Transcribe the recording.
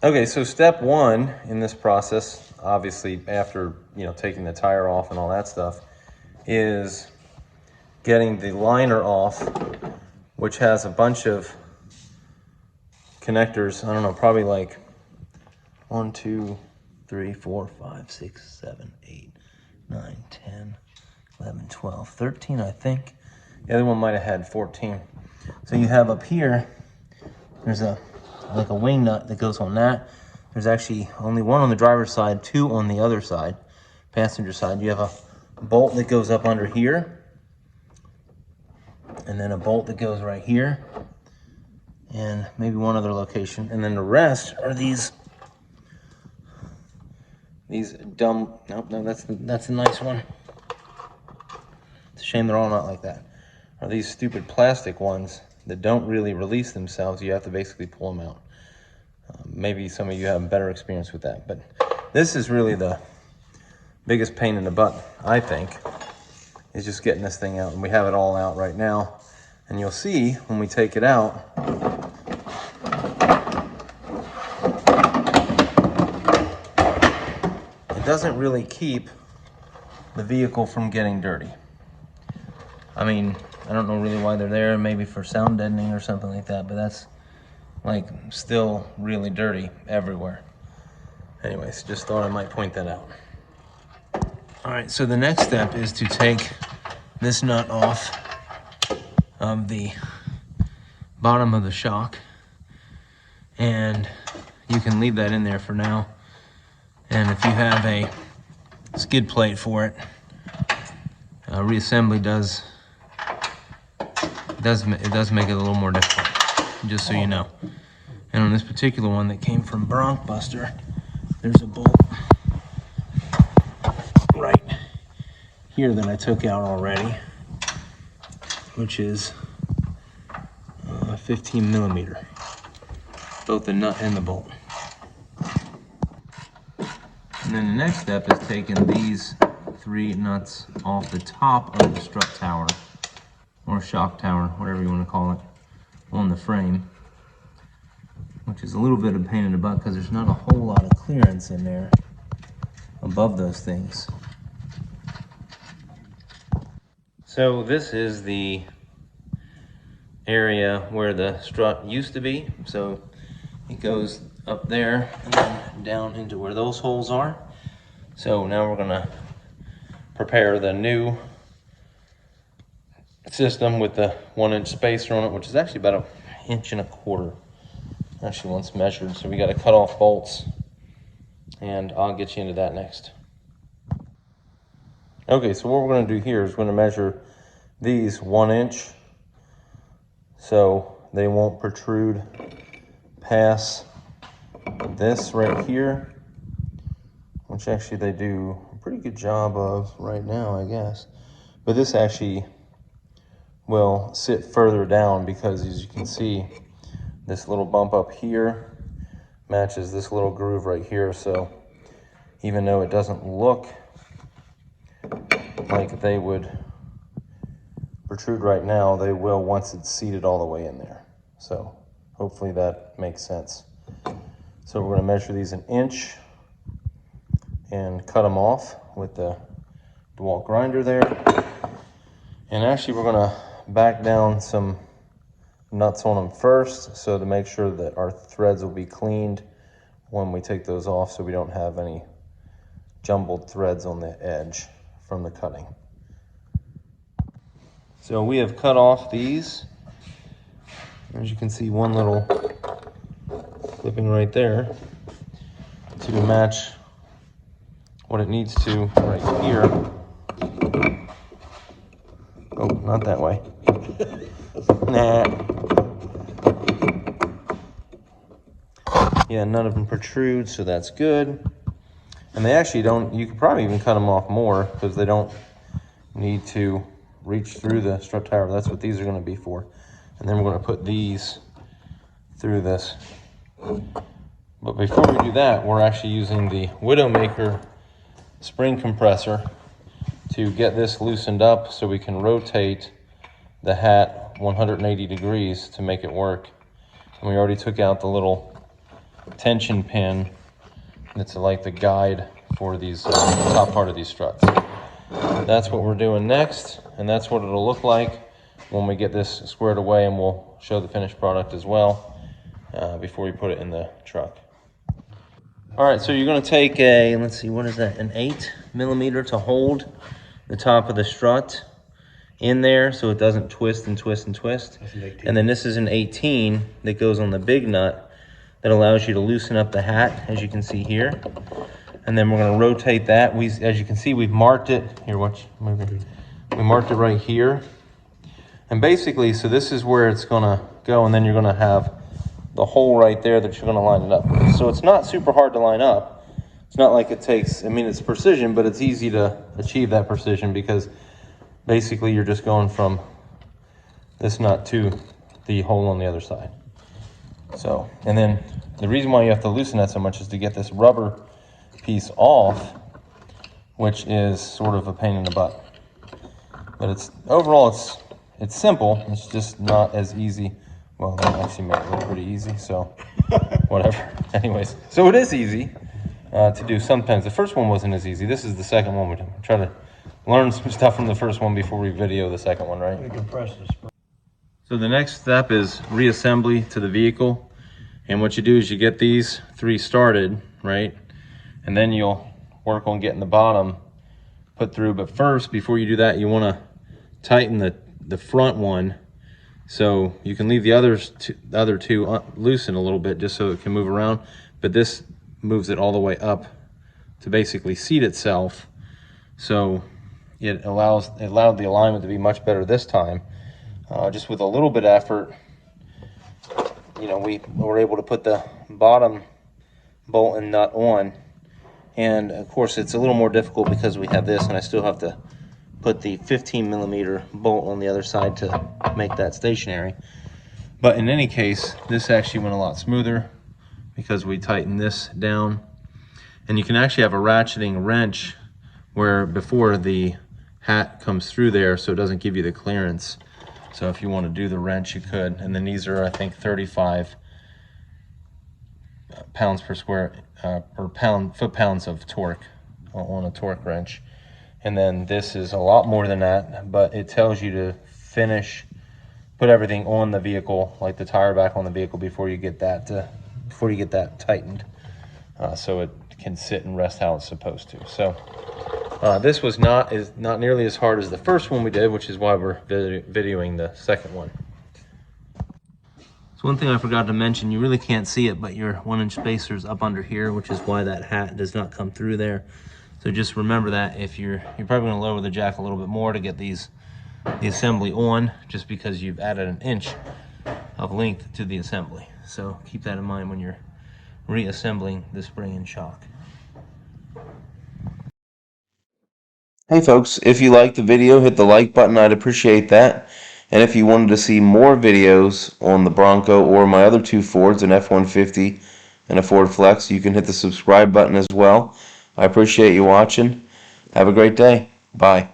Okay, so step one in this process, obviously after taking the tire off and all that stuff, is getting the liner off, which has a bunch of connectors. I don't know, probably like 1, 2, 3, 4, 5, 6, 7, 8, 9, 10, 11, 12, 13, I think. The other one might have had 14. So you have up here, there's like a wing nut that goes on that. There's actually only one on the driver's side, 2 on the other side, passenger side. You have a bolt that goes up under here, and then a bolt that goes right here, and maybe one other location. And then the rest are these dumb, nope, no, that's a nice one. It's a shame they're all not like that. Are these stupid plastic ones that don't really release themselves. You have to basically pull them out. Maybe some of you have better experience with that, but this is really the biggest pain in the butt, I think, is just getting this thing out. And we have it all out right now. And you'll see when we take it out, it doesn't really keep the vehicle from getting dirty. I mean, I don't know really why they're there, maybe for sound deadening or something like that, but that's like still really dirty everywhere. Anyways, just thought I might point that out. All right, so the next step is to take this nut off of the bottom of the shock, and you can leave that in there for now. And if you have a skid plate for it, reassembly does make it a little more difficult, just so you know. And on this particular one that came from Bronco, there's a bolt right here that I took out already, which is 15 millimeter, both the nut and the bolt. And then the next step is taking these 3 nuts off the top of the strut tower, or shock tower, whatever you want to call it, on the frame, which is a little bit of a pain in the butt because there's not a whole lot of clearance in there above those things. So this is the area where the strut used to be. So it goes up there and then down into where those holes are. So now we're gonna prepare the new system with the 1-inch spacer on it, which is actually about 1.25 inches. Actually, once measured. So we got to cut off bolts, and I'll get you into that next. Okay, so what we're going to do here is we're going to measure these 1 inch so they won't protrude past this right here, which actually they do a pretty good job of right now, I guess. But this actually will sit further down because, as you can see, this little bump up here matches this little groove right here. So even though it doesn't look like they would protrude right now, they will once it's seated all the way in there. So hopefully that makes sense. So we're going to measure these 1 inch and cut them off with the DeWalt grinder there. And actually we're going to back down some nuts on them first, so to make sure that our threads will be cleaned when we take those off, so we don't have any jumbled threads on the edge from the cutting. So we have cut off these. As you can see, one little clipping right there to match what it needs to right here. Oh, not that way. Nah. Yeah, none of them protrude, so that's good. And they actually don't, you could probably even cut them off more because they don't need to reach through the strut tower. That's what these are going to be for. And then we're going to put these through this. But before we do that, we're actually using the Widowmaker spring compressor to get this loosened up so we can rotate the hat 180 degrees to make it work. And we already took out the little tension pin that's like the guide for these top part of these struts. That's what we're doing next, and that's what it'll look like when we get this squared away, and we'll show the finished product as well before we put it in the truck. All right, so you're going to take a, let's see, what is that, an 8mm to hold the top of the strut in there so it doesn't twist and twist and twist. And then this is an 18 that goes on the big nut that allows you to loosen up the hat, as you can see here. And then we're going to rotate that. As you can see, we've marked it. Here, watch. We marked it right here. And basically, so this is where it's going to go, and then you're going to have the hole right there that you're going to line it up with. So it's not super hard to line up. It's not like it takes, I mean, it's precision, but it's easy to achieve that precision because basically you're just going from this nut to the hole on the other side. So, and then the reason why you have to loosen that so much is to get this rubber piece off, which is sort of a pain in the butt. But it's overall it's simple. It's just not as easy. Well, that actually made it look pretty easy, so whatever. Anyways, so it is easy to do sometimes. The first one wasn't as easy. This is the second one. We try to learn some stuff from the first one before we video the second one, right? So the next step is reassembly to the vehicle. And what you do is you get these 3 started, right? And then you'll work on getting the bottom put through. But first, before you do that, you want to tighten the front one. So you can leave the other two loosen a little bit just so it can move around. But this moves it all the way up to basically seat itself. So it allowed the alignment to be much better this time. Just with a little bit of effort, you know, we were able to put the bottom bolt and nut on. And of course it's a little more difficult because we have this, and I still have to put the 15mm bolt on the other side to make that stationary. But in any case, this actually went a lot smoother because we tightened this down. And you can actually have a ratcheting wrench where before the hat comes through there, so it doesn't give you the clearance. So if you want to do the wrench, you could. And then these are, I think, 35 pounds per square, or foot-pounds of torque on a torque wrench. And then this is a lot more than that, but it tells you to put everything on the vehicle, like the tire back on the vehicle, before you get that tightened, so it can sit and rest how it's supposed to. So this was not nearly as hard as the first one we did, which is why we're videoing the second one. So one thing I forgot to mention, you really can't see it, but your 1-inch spacer's up under here, which is why that hat does not come through there. So just remember that if you're probably going to lower the jack a little bit more to get the assembly on, just because you've added an inch of length to the assembly. So keep that in mind when you're reassembling the spring and shock. Hey folks, if you liked the video, hit the like button. I'd appreciate that. And if you wanted to see more videos on the Bronco or my other 2 Fords, an F-150 and a Ford Flex, you can hit the subscribe button as well. I appreciate you watching. Have a great day. Bye.